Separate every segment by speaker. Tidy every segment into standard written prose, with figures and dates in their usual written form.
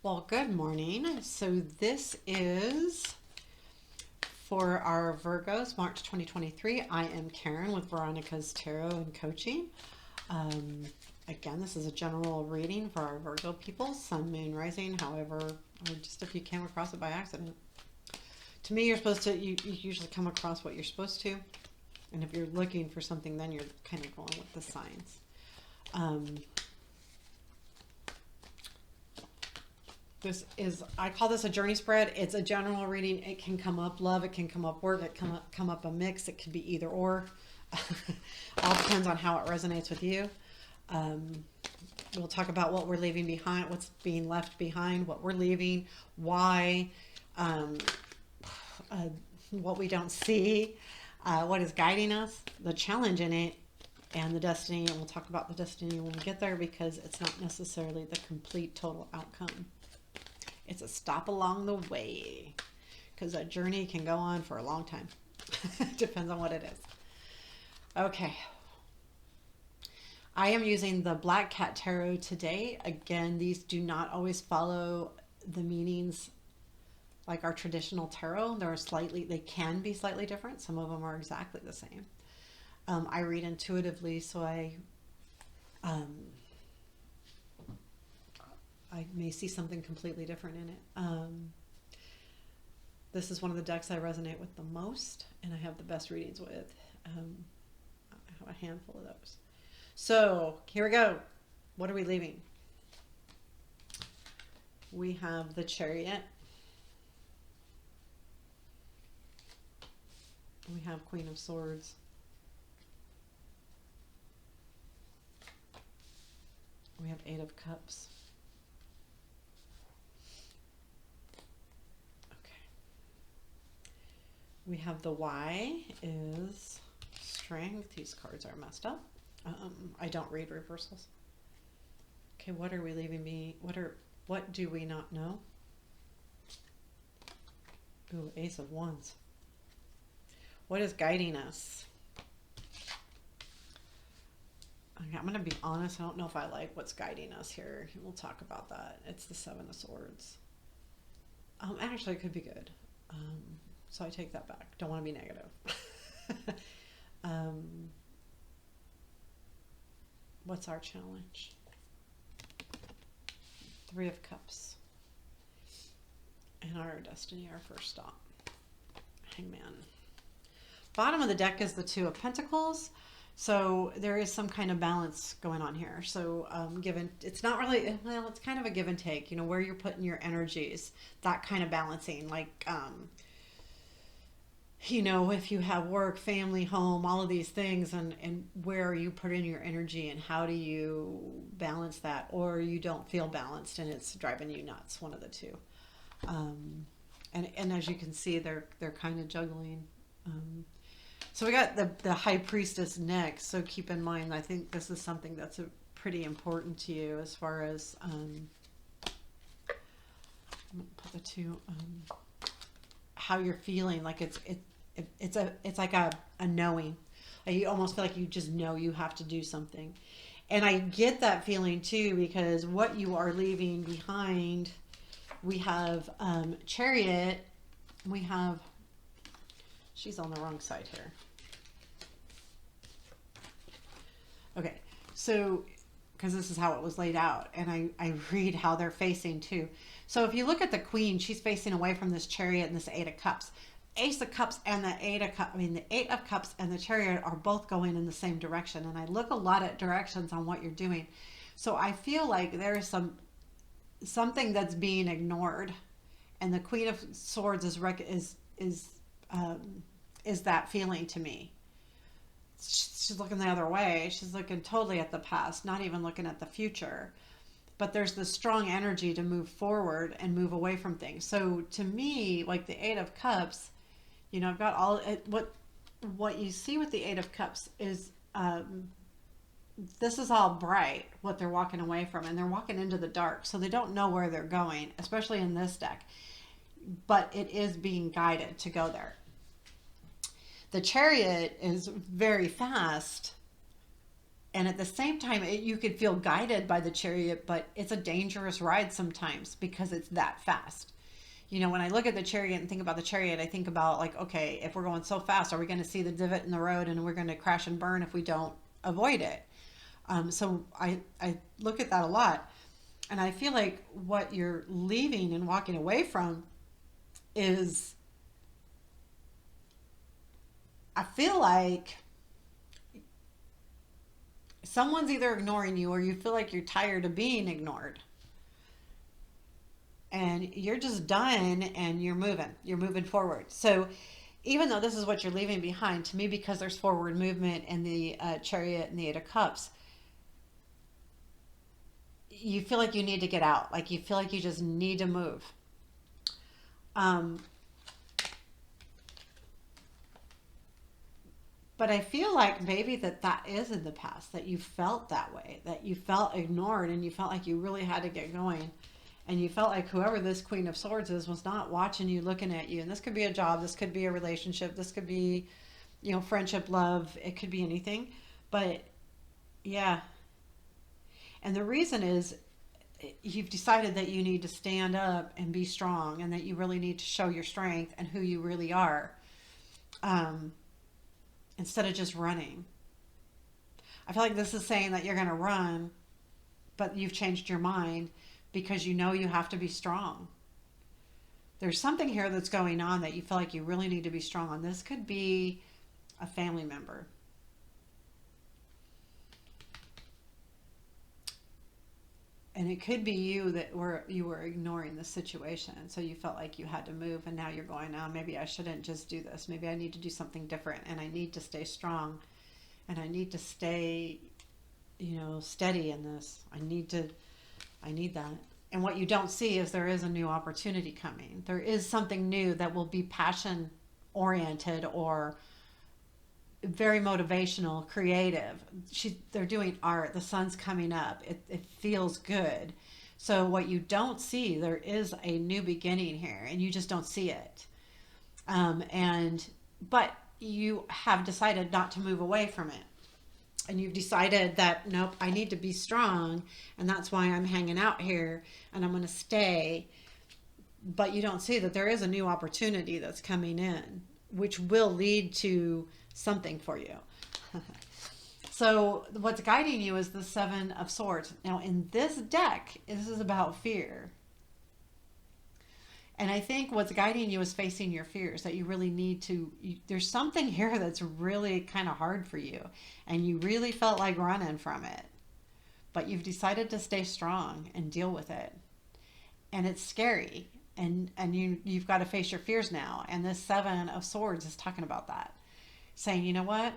Speaker 1: Well, good morning. So this is for our Virgos, March 2023. I am Karen with Veronica's Tarot and Coaching. Um, Again, this is a general reading for our Virgo people, Sun, Moon, Rising, however, or just if you came across it by accident. To me, you usually come across what you're supposed to. And if you're looking for something, then you're kind of going with the signs. I call this a journey spread. It's a general reading. It can come up love, it can come up work, it can come up a mix. It could be either or. All depends on how it resonates with you. We'll talk about what we're leaving behind, what's being left behind, what we're leaving, why, what we don't see, what is guiding us, the challenge in it, and the destiny. And we'll talk about the destiny when we get there because it's not necessarily the complete total outcome. It's a stop along the way because that journey can go on for a long time. Depends on what it is. Okay. I am using the Black Cat Tarot today. Again, these do not always follow the meanings like our traditional tarot. They can be slightly different. Some of them are exactly the same. I read intuitively, so I may see something completely different in it. This is one of the decks I resonate with the most, and I have the best readings with. I have a handful of those. So here we go. What are we leaving? We have the Chariot. We have Queen of Swords. We have Eight of Cups. We have the Y is Strength. These cards are messed up. I don't read reversals. Okay, what are we leaving me? What do we not know? Ooh, Ace of Wands. What is guiding us? Okay, I'm going to be honest. I don't know if I like what's guiding us here. We'll talk about that. It's the Seven of Swords. Actually, it could be good. So I take that back. Don't want to be negative. What's our challenge? Three of Cups. And our destiny, our first stop. Hangman. Bottom of the deck is the Two of Pentacles. So there is some kind of balance going on here. So it's not really, well, it's kind of a give and take, where you're putting your energies, that kind of balancing, like, if you have work, family, home, all of these things, and where are you putting your energy and how do you balance that? Or you don't feel balanced and it's driving you nuts, one of the two. And as you can see, they're kind of juggling. So we got the High Priestess next. So keep in mind, I think this is something that's pretty important to you as far as, I'm going to put the two, how you're feeling. Like it's like a knowing. Like you almost feel like you just know you have to do something. And I get that feeling too, because what you are leaving behind, we have Chariot, we have, she's on the wrong side here. Okay, so, because this is how it was laid out, and I read how they're facing too. So if you look at the Queen, she's facing away from this Chariot and this Eight of Cups. Ace of Cups and the Eight of Cups and the Chariot are both going in the same direction. And I look a lot at directions on what you're doing. So I feel like there is something that's being ignored. And the Queen of Swords is that feeling to me. She's looking the other way. She's looking totally at the past, not even looking at the future. But there's this strong energy to move forward and move away from things. So to me, like the Eight of Cups, I've got all what you see with the Eight of Cups is this is all bright, what they're walking away from, and they're walking into the dark. So they don't know where they're going, especially in this deck. But it is being guided to go there. The Chariot is very fast, And at the same time, you could feel guided by the chariot, but it's a dangerous ride sometimes because it's that fast. When I look at the chariot and think about the chariot, I think about like, okay, if we're going so fast, are we going to see the divot in the road and we're going to crash and burn if we don't avoid it? So I look at that a lot. And I feel like what you're leaving and walking away from is, I feel like someone's either ignoring you or you feel like you're tired of being ignored. And you're just done and you're moving forward. So even though this is what you're leaving behind, to me, because there's forward movement in the chariot and the Eight of Cups, you feel like you need to get out. Like you feel like you just need to move. Um, but I feel like maybe that is in the past, that you felt that way, that you felt ignored and you felt like you really had to get going. And you felt like whoever this Queen of Swords is was not watching you, looking at you. And this could be a job, this could be a relationship, this could be, friendship, love, it could be anything. But yeah. And the reason is you've decided that you need to stand up and be strong and that you really need to show your strength and who you really are, um, instead of just running. I feel like this is saying that you're going to run, but you've changed your mind because you know you have to be strong. There's something here that's going on that you feel like you really need to be strong on. This could be a family member. And it could be you were ignoring the situation. So you felt like you had to move and now you're going, oh, maybe I shouldn't just do this. Maybe I need to do something different and I need to stay strong and I need to stay, steady in this. I need that. And what you don't see is there is a new opportunity coming. There is something new that will be passion oriented or very motivational, creative. They're doing art. The sun's coming up. It feels good. So what you don't see, there is a new beginning here, and you just don't see it. But you have decided not to move away from it, and you've decided that nope, I need to be strong, and that's why I'm hanging out here, and I'm going to stay. But you don't see that there is a new opportunity that's coming in, which will lead to something for you. So what's guiding you is the Seven of Swords. Now in this deck, this is about fear. And I think what's guiding you is facing your fears, that you really need to, there's something here that's really kind of hard for you. And you really felt like running from it. But you've decided to stay strong and deal with it. And it's scary. And you've got to face your fears now. And this Seven of Swords is talking about that. Saying, you know what?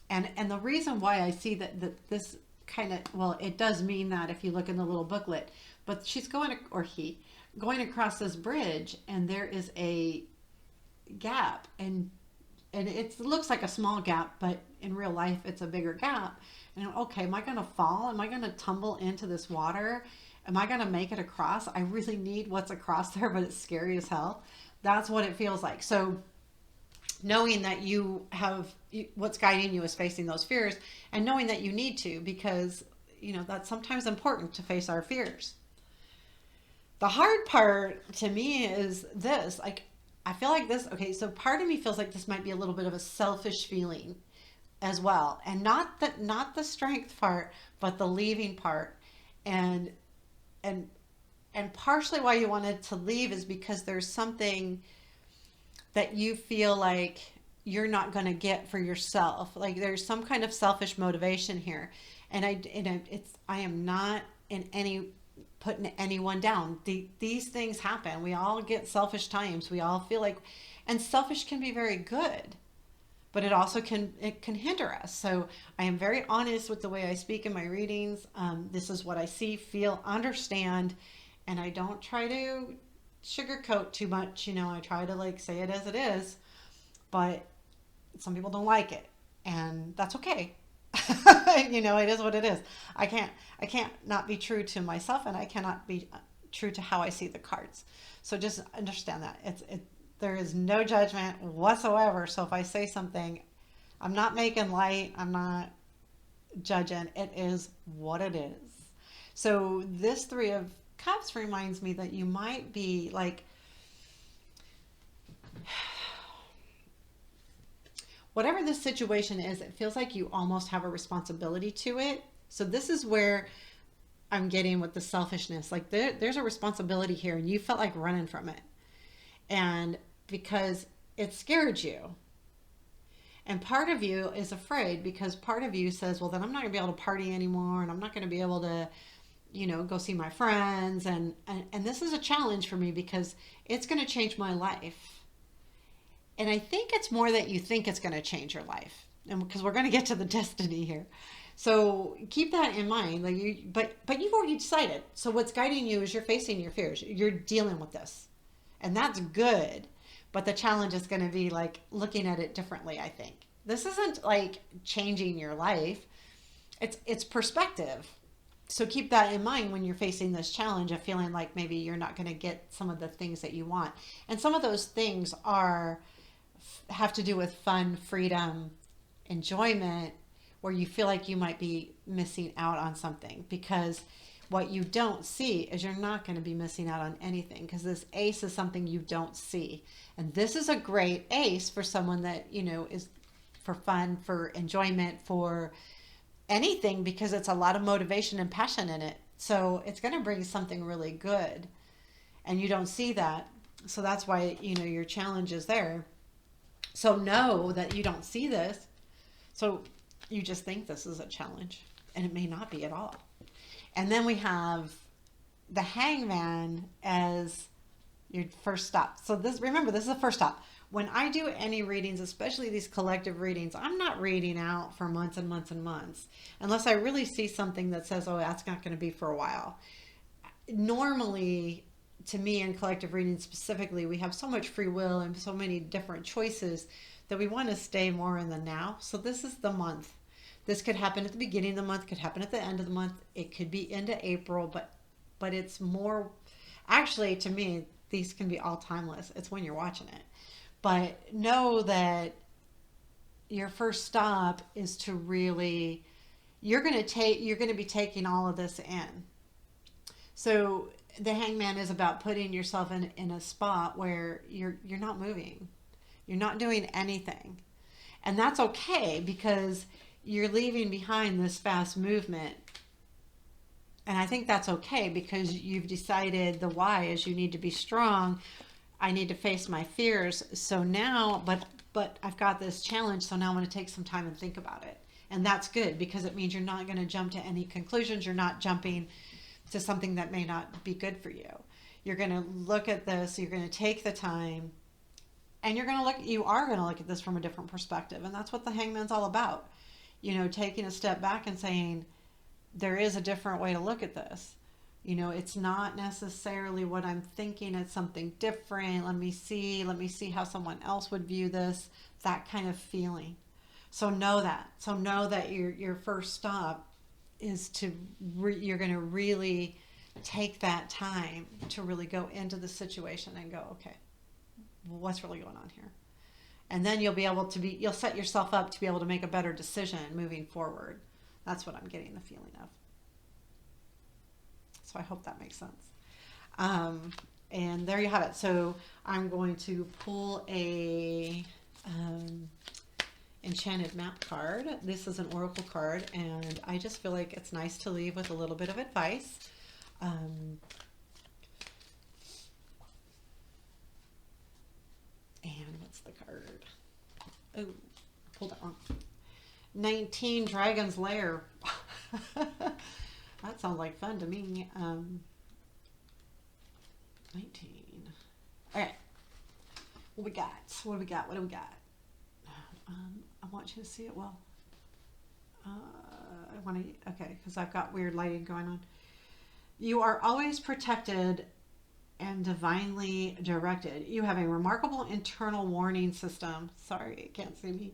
Speaker 1: And the reason why I see that this kind of, well, it does mean that if you look in the little booklet, but she's going, or he, going across this bridge and there is a gap and it looks like a small gap, but in real life it's a bigger gap. And okay, am I going to fall? Am I going to tumble into this water? Am I going to make it across? I really need what's across there, but it's scary as hell. That's what it feels like. So knowing that what's guiding you is facing those fears and knowing that you need to, because that's sometimes important to face our fears. The hard part to me is this, like, I feel like this, okay, so part of me feels like this might be a little bit of a selfish feeling as well. And not the strength part, but the leaving part. And partially why you wanted to leave is because there's something that you feel like you're not going to get for yourself. Like there's some kind of selfish motivation here. And I am not in any putting anyone down. These things happen. We all get selfish times. We all feel like, and selfish can be very good, but it also can hinder us. So I am very honest with the way I speak in my readings. This is what I see, feel, understand, and I don't try to sugarcoat too much. I try to say it as it is, but some people don't like it, and that's okay. It is what it is. I can't not be true to myself, and I cannot be true to how I see the cards. So just understand that there is no judgment whatsoever. So if I say something, I'm not making light. I'm not. judging. It is what it is. So this Three of Cups reminds me that you might be like, whatever the situation is, it feels like you almost have a responsibility to it. So this is where I'm getting with the selfishness. Like there's a responsibility here, and you felt like running from it. And because it scared you. And part of you is afraid because part of you says, well, then I'm not going to be able to party anymore, and I'm not going to be able to, go see my friends. And this is a challenge for me because it's going to change my life. And I think it's more that you think it's going to change your life. And because we're going to get to the destiny here. So keep that in mind. But you've already decided. So what's guiding you is you're facing your fears. You're dealing with this. And that's good. But the challenge is going to be like looking at it differently, I think. This isn't like changing your life. It's perspective. So keep that in mind when you're facing this challenge of feeling like maybe you're not going to get some of the things that you want. And some of those things have to do with fun, freedom, enjoyment, where you feel like you might be missing out on something, because what you don't see is you're not going to be missing out on anything, because this ace is something you don't see. And this is a great ace for someone that, is for fun, for enjoyment, for anything, because it's a lot of motivation and passion in it. So it's going to bring something really good. And you don't see that. So that's why, your challenge is there. So know that you don't see this. So you just think this is a challenge, and it may not be at all. And then we have the Hangman as your first stop. So remember, this is the first stop. When I do any readings, especially these collective readings, I'm not reading out for months and months and months unless I really see something that says, oh, that's not going to be for a while. Normally, to me, in collective reading specifically, we have so much free will and so many different choices that we want to stay more in the now. So this is the month. This could happen at the beginning of the month, could happen at the end of the month. It could be into April, but it's more, actually, to me, these can be all timeless. It's when you're watching it. But know that your first stop is to really, you're going to be taking all of this in. So the Hangman is about putting yourself in a spot where you're not moving. You're not doing anything. And that's okay, because you're leaving behind this fast movement. And I think that's okay, because you've decided the why is you need to be strong. I need to face my fears. So now, but I've got this challenge. So now I'm going to take some time and think about it. And that's good, because it means you're not going to jump to any conclusions. You're not jumping to something that may not be good for you. You're going to look at this. You're going to take the time, and you are going to look at this from a different perspective. And that's what the Hangman's all about. Taking a step back and saying, there is a different way to look at this. It's not necessarily what I'm thinking. It's something different. Let me see how someone else would view this, that kind of feeling. So know that. So know that your first stop is you're going to really take that time to really go into the situation and go, okay, what's really going on here? And then you'll set yourself up to be able to make a better decision moving forward. That's what I'm getting the feeling of. So I hope that makes sense. And there you have it. So I'm going to pull a enchanted map card. This is an oracle card, and I just feel like it's nice to leave with a little bit of advice. And what's the card? Oh, pulled that wrong. 19 Dragon's Lair. That sounds like fun to me. 19. All right. What do we got? I want you to see it well. Okay, because I've got weird lighting going on. You are always protected and divinely directed. You have a remarkable internal warning system. Sorry, it can't see me.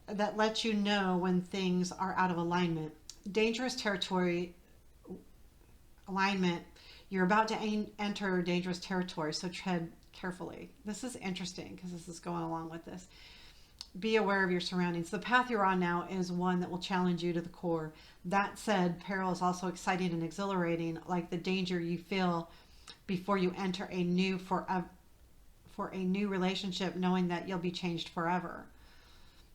Speaker 1: That lets you know when things are out of alignment. Dangerous territory, alignment. You're about to enter dangerous territory, so tread carefully. This is interesting because this is going along with this. be aware of your surroundings. The path you're on now is one that will challenge you to the core. That said, peril is also exciting and exhilarating, like the danger you feel before you enter for a new relationship, knowing that you'll be changed forever.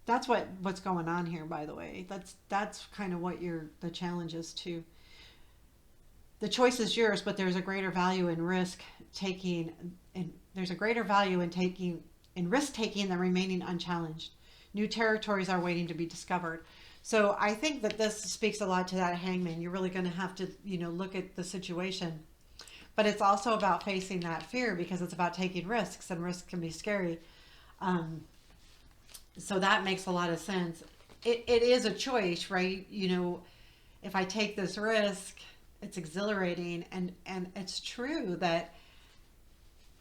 Speaker 1: That's what's going on here, by the way. That's kind of what the challenge is too. The choice is yours, but there's a greater value in risk taking, and there's a greater value in risk taking than remaining unchallenged. New territories are waiting to be discovered. So I think that this speaks a lot to that hangman. You're really going to have to, look at the situation. But it's also about facing that fear, because it's about taking risks, and risks can be scary. Um, so that makes a lot of sense. It is a choice, right? If I take this risk, it's exhilarating, and it's true that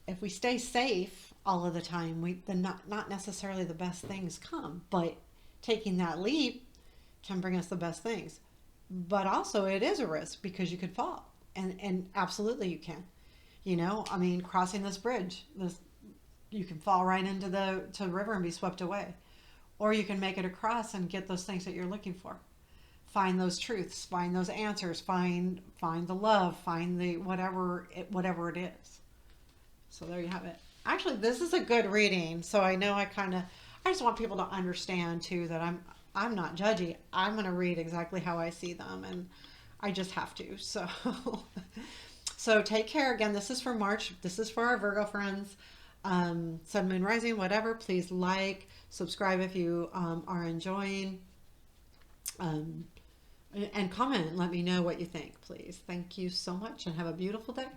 Speaker 1: if we stay safe all of the time, then not necessarily the best things come, but taking that leap can bring us the best things. But also it is a risk, because you could fall, and absolutely you can. I mean, crossing this bridge, you can fall right into the river and be swept away, or you can make it across and get those things that you're looking for. Find those truths, find those answers, find the love, find the whatever it is. So there you have it. Actually, this is a good reading. So I know I just want people to understand too that I'm not judgy. I'm going to read exactly how I see them, and I just have to. So so take care. Again, this is for March. This is for our Virgo friends. Sun, Moon, Rising, whatever. Please like, subscribe if you are enjoying. And comment and let me know what you think, please. Thank you so much, and have a beautiful day.